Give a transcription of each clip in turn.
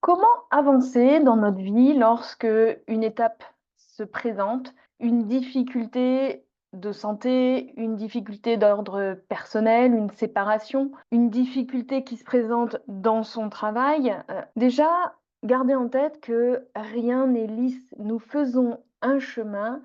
Comment avancer dans notre vie lorsque une étape se présente, une difficulté de santé, une difficulté d'ordre personnel, une séparation, une difficulté qui se présente dans son travail? Déjà, gardez en tête que rien n'est lisse. Nous faisons un chemin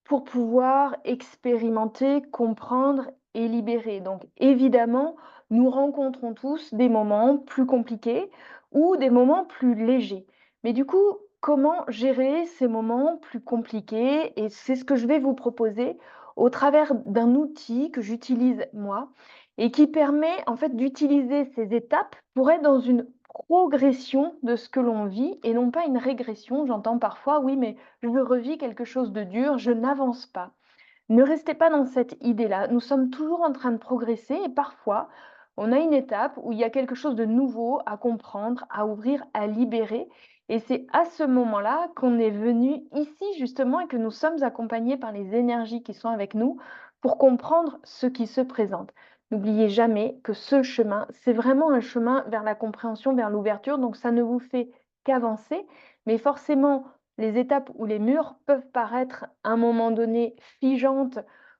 pour pouvoir expérimenter, comprendre et libérer. Donc évidemment, nous rencontrons tous des moments plus compliqués ou des moments plus légers. Mais du coup, comment gérer ces moments plus compliqués? Et c'est ce que je vais vous proposer au travers d'un outil que j'utilise moi et qui permet en fait d'utiliser ces étapes pour être dans une progression de ce que l'on vit et non pas une régression. J'entends parfois, oui, mais je revis quelque chose de dur, je n'avance pas. Ne restez pas dans cette idée-là. Nous sommes toujours en train de progresser et parfois, on a une étape où il y a quelque chose de nouveau à comprendre, à ouvrir, à libérer. Et c'est à ce moment-là qu'on est venu ici justement et que nous sommes accompagnés par les énergies qui sont avec nous pour comprendre ce qui se présente. N'oubliez jamais que ce chemin, c'est vraiment un chemin vers la compréhension, vers l'ouverture. Donc ça ne vous fait qu'avancer, mais forcément, les étapes ou les murs peuvent paraître à un moment donné figeantes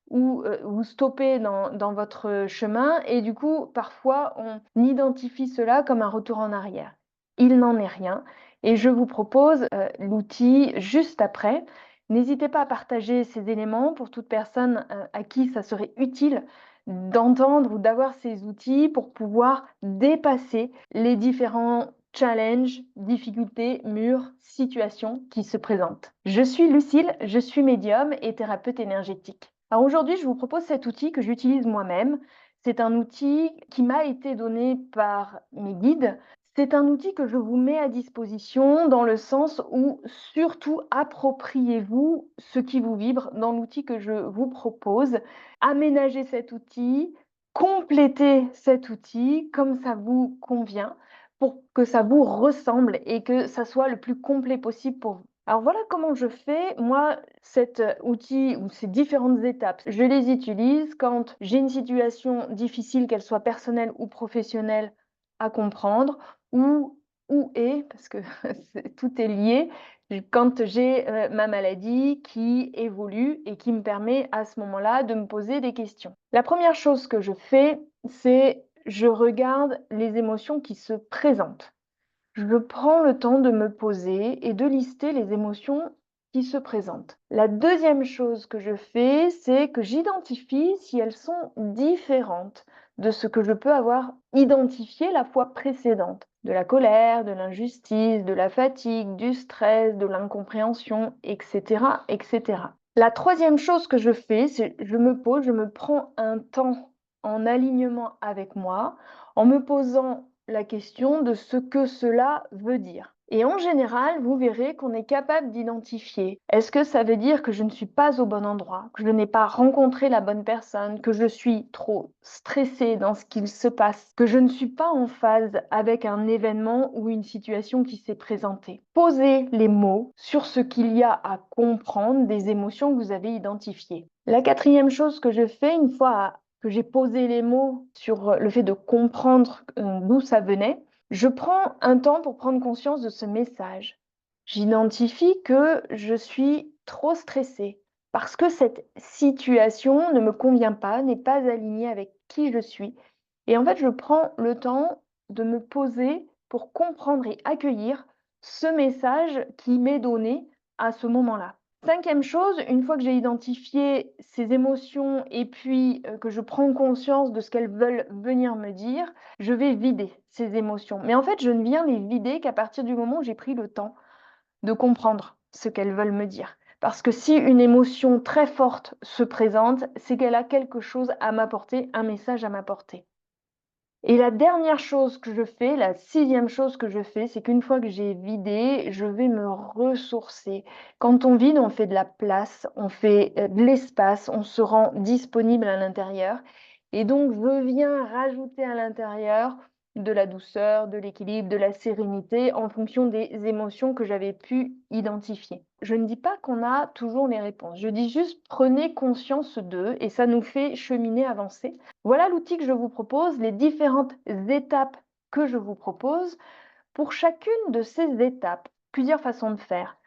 ou vous stopper dans votre chemin et du coup, parfois, on identifie cela comme un retour en arrière. Il n'en est rien et je vous propose l'outil juste après. N'hésitez pas à partager ces éléments pour toute personne à qui ça serait utile d'entendre ou d'avoir ces outils pour pouvoir dépasser les différents challenges, difficultés, murs, situations qui se présentent. Je suis Lucille, je suis médium et thérapeute énergétique. Alors aujourd'hui, je vous propose cet outil que j'utilise moi-même. C'est un outil qui m'a été donné par mes guides. C'est un outil que je vous mets à disposition dans le sens où surtout appropriez-vous ce qui vous vibre dans l'outil que je vous propose. Aménagez cet outil, complétez cet outil comme ça vous convient pour que ça vous ressemble et que ça soit le plus complet possible pour vous. Alors voilà comment je fais. Moi, cet outil ou ces différentes étapes, je les utilise quand j'ai une situation difficile, qu'elle soit personnelle ou professionnelle, à comprendre, ou parce que tout est lié, quand j'ai ma maladie qui évolue et qui me permet à ce moment-là de me poser des questions. La première chose que je fais, c'est je regarde les émotions qui se présentent. Je prends le temps de me poser et de lister les émotions qui se présentent. La deuxième chose que je fais, c'est que j'identifie si elles sont différentes de ce que je peux avoir identifié la fois précédente. De la colère, de l'injustice, de la fatigue, du stress, de l'incompréhension, etc., etc. La troisième chose que je fais, c'est je me pose, je me prends un temps en alignement avec moi, en me posant la question de ce que cela veut dire. Et en général, vous verrez qu'on est capable d'identifier. Est-ce que ça veut dire que je ne suis pas au bon endroit, que je n'ai pas rencontré la bonne personne, que je suis trop stressée dans ce qu'il se passe, que je ne suis pas en phase avec un événement ou une situation qui s'est présentée? Posez les mots sur ce qu'il y a à comprendre des émotions que vous avez identifiées. La quatrième chose que je fais une fois que j'ai posé les mots sur le fait de comprendre d'où ça venait, je prends un temps pour prendre conscience de ce message. J'identifie que je suis trop stressée parce que cette situation ne me convient pas, n'est pas alignée avec qui je suis. Et en fait, je prends le temps de me poser pour comprendre et accueillir ce message qui m'est donné à ce moment-là. Cinquième chose, une fois que j'ai identifié ces émotions et puis que je prends conscience de ce qu'elles veulent venir me dire, je vais vider ces émotions. Mais en fait, je ne viens les vider qu'à partir du moment où j'ai pris le temps de comprendre ce qu'elles veulent me dire. Parce que si une émotion très forte se présente, c'est qu'elle a quelque chose à m'apporter, un message à m'apporter. Et la dernière chose que je fais, la sixième chose que je fais, c'est qu'une fois que j'ai vidé, je vais me ressourcer. Quand on vide, on fait de la place, on fait de l'espace, on se rend disponible à l'intérieur. Et donc, je viens rajouter à l'intérieur de la douceur, de l'équilibre, de la sérénité en fonction des émotions que j'avais pu identifier. Je ne dis pas qu'on a toujours les réponses. Je dis juste prenez conscience d'eux et ça nous fait cheminer, avancer. Voilà l'outil que je vous propose, les différentes étapes que je vous propose Pour chacune de ces étapes, plusieurs façons de faire.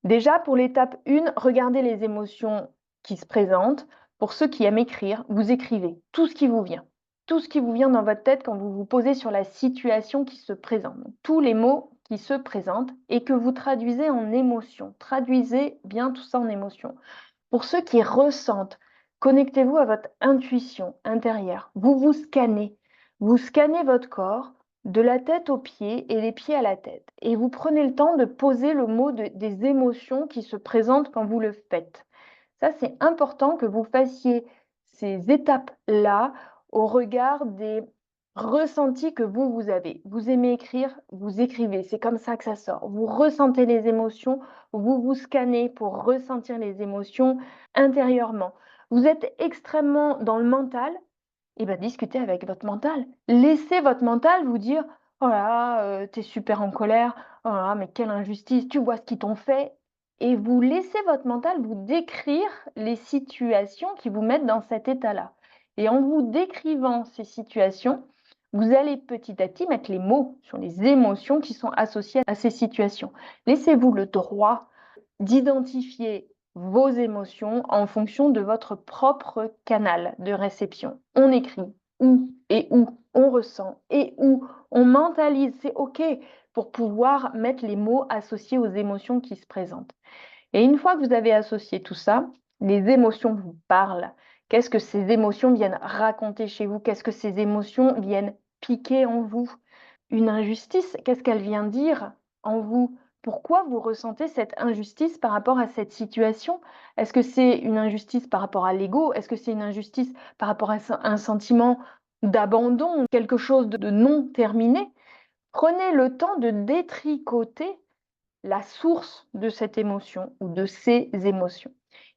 Déjà, pour l'étape 1, regardez les émotions qui se présentent. Pour ceux qui aiment écrire, vous écrivez tout ce qui vous vient. Tout ce qui vous vient dans votre tête quand vous vous posez sur la situation qui se présente. Donc, tous les mots qui se présentent et que vous traduisez en émotion. Traduisez bien tout ça en émotion. Pour ceux qui ressentent, connectez-vous à votre intuition intérieure. Vous vous scannez. Vous scannez votre corps de la tête aux pieds et les pieds à la tête. Et vous prenez le temps de poser le mot des émotions qui se présentent quand vous le faites. Ça, c'est important que vous fassiez ces étapes-là au regard des ressentis que vous avez. Vous aimez écrire, vous écrivez, c'est comme ça que ça sort. Vous ressentez les émotions, vous vous scannez pour ressentir les émotions intérieurement. Vous êtes extrêmement dans le mental, et ben discutez avec votre mental. Laissez votre mental vous dire: «Oh là là, tu super en colère. Oh là là, mais quelle injustice, tu vois ce qu'ils t'ont fait?» Et vous laissez votre mental vous décrire les situations qui vous mettent dans cet état-là. Et en vous décrivant ces situations, vous allez petit à petit mettre les mots sur les émotions qui sont associées à ces situations. Laissez-vous le droit d'identifier vos émotions en fonction de votre propre canal de réception. On écrit où on ressent et où on mentalise, c'est OK pour pouvoir mettre les mots associés aux émotions qui se présentent. Et une fois que vous avez associé tout ça, les émotions vous parlent. Qu'est-ce que ces émotions viennent raconter chez vous? Qu'est-ce que ces émotions viennent piquer en vous? Une injustice, qu'est-ce qu'elle vient dire en vous? Pourquoi vous ressentez cette injustice par rapport à cette situation? Est-ce que c'est une injustice par rapport à l'ego? Est-ce que c'est une injustice par rapport à un sentiment d'abandon, quelque chose de non terminé? Prenez le temps de détricoter la source de cette émotion ou de ces émotions.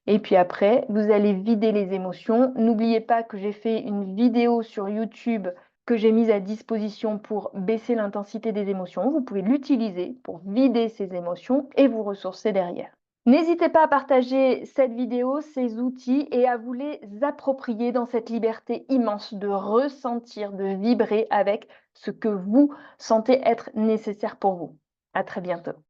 Et puis après, vous allez vider les émotions. N'oubliez pas que j'ai fait une vidéo sur YouTube que j'ai mise à disposition pour baisser l'intensité des émotions. Vous pouvez l'utiliser pour vider ces émotions et vous ressourcer derrière. N'hésitez pas à partager cette vidéo, ces outils et à vous les approprier dans cette liberté immense de ressentir, de vibrer avec ce que vous sentez être nécessaire pour vous. À très bientôt.